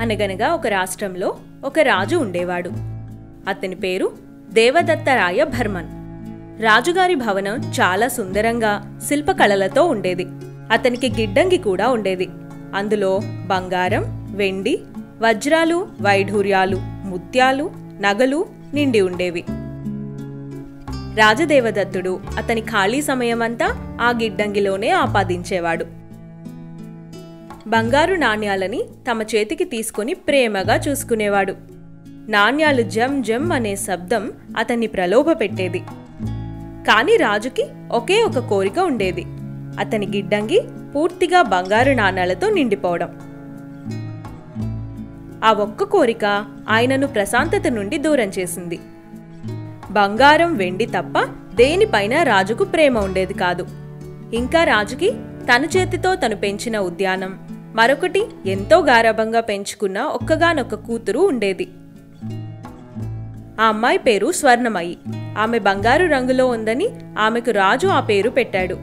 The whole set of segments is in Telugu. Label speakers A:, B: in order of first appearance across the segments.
A: అనగనగా ఒక రాష్ట్రంలో ఒక రాజు ఉండేవాడు. అతని పేరు దేవదత్తరాయ భర్మన్. రాజుగారి భవనం చాలా సుందరంగా శిల్పకళలతో ఉండేది. అతనికి గిడ్డంగి కూడా ఉండేది. అందులో బంగారం, వెండి, వజ్రాలు, వైఢూర్యాలు, ముత్యాలు, నగలు నిండి ఉండేవి. రాజదేవదత్తుడు అతని ఖాళీ సమయమంతా ఆ గిడ్డంగిలోనే ఆపాదించేవాడు. బంగారు నాణ్యాలని తమ చేతికి తీసుకుని ప్రేమగా చూసుకునేవాడు. నాణ్యాలు జం జం అనే శబ్దం అతన్ని ప్రలోభపెట్టేది. కాని రాజుకి ఒకే ఒక కోరిక ఉండేది. అతని గిడ్డంగి పూర్తిగా బంగారు నాణ్యాలతో నిండిపోవడం. ఆ ఒక్క కోరిక ఆయనను ప్రశాంతత నుండి దూరం చేసింది. బంగారం, వెండి తప్ప దేనిపైన రాజుకు ప్రేమ ఉండేది కాదు. ఇంకా రాజుకి తన చేతితో తను పెంచిన ఉద్యానం, మరొకటి ఎంతో గారాబంగా పెంచుకున్న ఒక్కగానొక్క కూతురు ఉండేది. ఆ అమ్మాయి పేరు స్వర్ణమయి. ఆమె బంగారు రంగులో ఉందని ఆమెకు రాజు ఆ పేరు పెట్టాడు.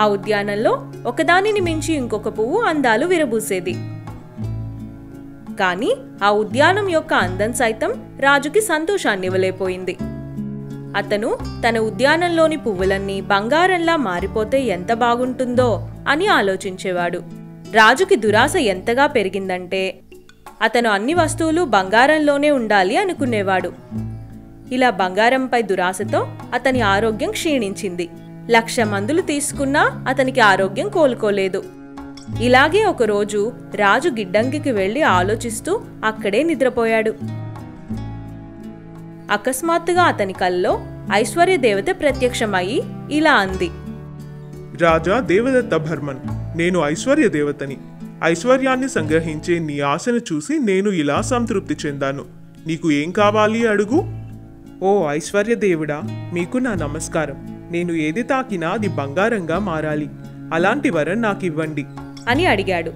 A: ఆ ఉద్యానంలో ఒకదానిని మించి ఇంకొక పువ్వు అందాలు విరబూసేది. కాని ఆ ఉద్యానం యొక్క అందం సైతం రాజుకి సంతోషాన్నివ్వలేపోయింది. అతను తన ఉద్యానంలోని పువ్వులన్నీ బంగారంలా మారిపోతే ఎంత బాగుంటుందో అని ఆలోచించేవాడు. రాజుకి దురాశ ఎంతగా పెరిగిందంటే అతను అన్ని వస్తువులు బంగారంలోనే ఉండాలి అనుకునేవాడు. ఇలా బంగారంపై దురాశతో అతని ఆరోగ్యం క్షీణించింది. 1,00,000 మందులు తీసుకున్నా అతనికి ఆరోగ్యం కోలుకోలేదు. ఇలాగే ఒకరోజు రాజు గిడ్డంగికి వెళ్లి ఆలోచిస్తూ అక్కడే నిద్రపోయాడు. అకస్మాత్తుగా అతని కల్లో ఐశ్వర్య దేవత ప్రత్యక్షమయ్యి ఇలా అంది.
B: రాజా దేవదత్త భర్మన్, నేను ఐశ్వర్య దేవతని. ఐశ్వర్యాన్ని సంగ్రహించే నీ ఆశను చూసి నేను ఇలా సంతృప్తి చెందాను. నీకు ఏం కావాలి అడుగు.
C: ఓ ఐశ్వర్య దేవుడా, మీకు నా నమస్కారం. నేను ఏది తాకినా అది బంగారంగా మారాలి. అలాంటి వరం నాకివ్వండి
A: అని అడిగాడు.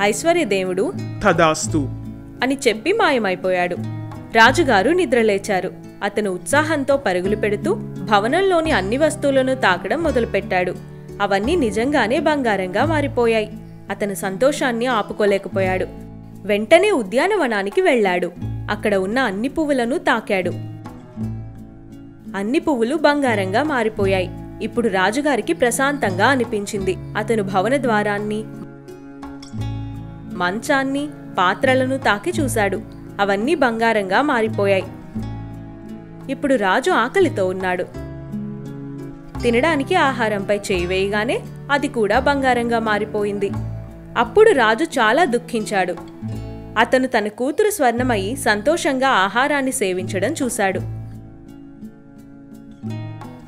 A: ఐశ్వర్యదేవుడు
B: తదాస్తు
A: అని చెప్పి మాయమైపోయాడు. రాజుగారు నిద్రలేచారు. అతను ఉత్సాహంతో పరుగులు పెడుతూ భవనంలోని అన్ని వస్తువులను తాకడం మొదలుపెట్టాడు. అవన్నీ నిజంగానే బంగారంగా మారిపోయాయి. అతను సంతోషాన్ని ఆపుకోలేకపోయాడు. వెంటనే ఉద్యానవనానికి వెళ్లాడు. అక్కడ ఉన్న అన్ని పువ్వులను తాకాడు. అన్ని పువ్వులు బంగారంగా మారిపోయాయి. ఇప్పుడు రాజుగారికి ప్రశాంతంగా అనిపించింది. అతను భవన ద్వారాన్ని, మంచాన్ని, పాత్రలను తాకి చూశాడు. అవన్నీ బంగారంగా మారిపోయాయి. ఇప్పుడు రాజు ఆకలితో ఉన్నాడు. తినడానికి ఆహారంపై చేయి వేయగానే అది కూడా బంగారంగా మారిపోయింది. అప్పుడు రాజు చాలా దుఃఖించాడు. అతను తన కూతురు స్వర్ణమయి సంతోషంగా ఆహారాన్ని సేవించడం చూశాడు.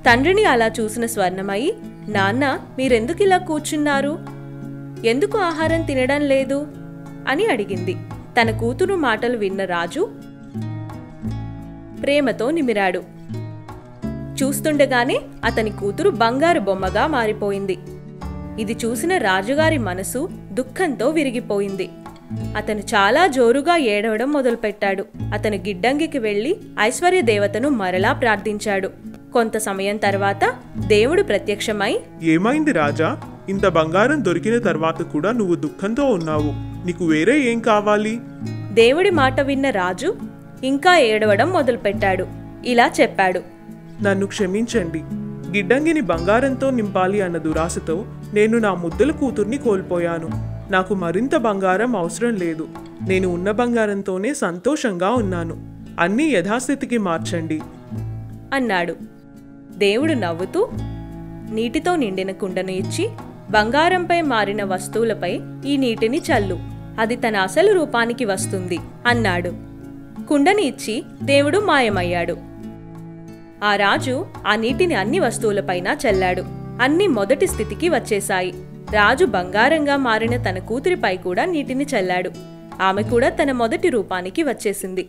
A: తండ్రిని అలా చూసిన స్వర్ణమయి, నాన్న, మీరెందుకిలా కూర్చున్నారు? ఎందుకు ఆహారం తినడం లేదు అని అడిగింది. తన కూతురు మాటలు విన్న రాజు ప్రేమతో నిమిరాడు. చూస్తుండగానే అతని కూతురు బంగారు బొమ్మగా మారిపోయింది. ఇది చూసిన రాజుగారి మనసు దుఃఖంతో విరిగిపోయింది. అతను చాలా జోరుగా ఏడవడం మొదలుపెట్టాడు. అతను గిడ్డంగికి వెళ్లి ఐశ్వర్య దేవతను మరలా ప్రార్థించాడు. కొంత సమయం తర్వాత దేవుడు ప్రత్యక్షమై,
B: ఏమైంది రాజా? ఇంత బంగారం దొరికిన తర్వాత కూడా నువ్వు దుఃఖంతో ఉన్నావు. నీకు వేరే ఏం కావాలి?
A: దేవుడి మాట విన్న రాజు ఇంకా ఏడవడం మొదలుపెట్టాడు. ఇలా చెప్పాడు.
C: నన్ను క్షమించండి. గిడ్డంగిని బంగారంతో నింపాలి అన్న దురాశతో నేను నా ముద్దుల కూతుర్ని కోల్పోయాను. నాకు మరింత బంగారం అవసరం లేదు. నేను ఉన్న బంగారంతోనే సంతోషంగా ఉన్నాను. అన్నీ యథాస్థితికి మార్చండి
A: అన్నాడు. దేవుడు నవ్వుతూ నీటితో నిండిన కుండను ఇచ్చి, బంగారంపై మారిన వస్తువులపై ఈ నీటిని చల్లు, అది తన అసలు రూపానికి వస్తుంది అన్నాడు. కుండని ఇచ్చి దేవుడు మాయమయ్యాడు. ఆ రాజు ఆ నీటిని అన్ని వస్తువులపైన చల్లాడు. అన్ని మొదటి స్థితికి వచ్చేశాయి. రాజు బంగారంగా మారిన తన కూతురిపై కూడా నీటిని చల్లాడు. ఆమె కూడా తన మొదటి రూపానికి వచ్చేసింది.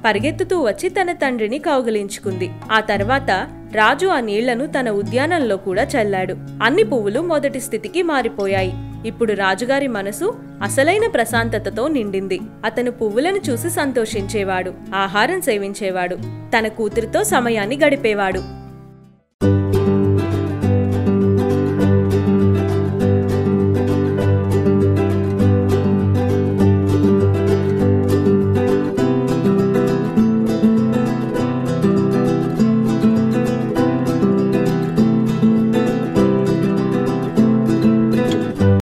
A: పరిగెత్తుతూ వచ్చి తన తండ్రిని కౌగిలించుకుంది. ఆ తర్వాత రాజు ఆ నీళ్లను తన ఉద్యానంలో కూడా చల్లాడు. అన్ని పువ్వులు మొదటి స్థితికి మారిపోయాయి. ఇప్పుడు రాజుగారి మనసు అసలైన ప్రశాంతతతో నిండింది. అతను పువ్వులను చూసి సంతోషించేవాడు, ఆహారం సేవించేవాడు, తన కూతురితో సమయాన్ని గడిపేవాడు.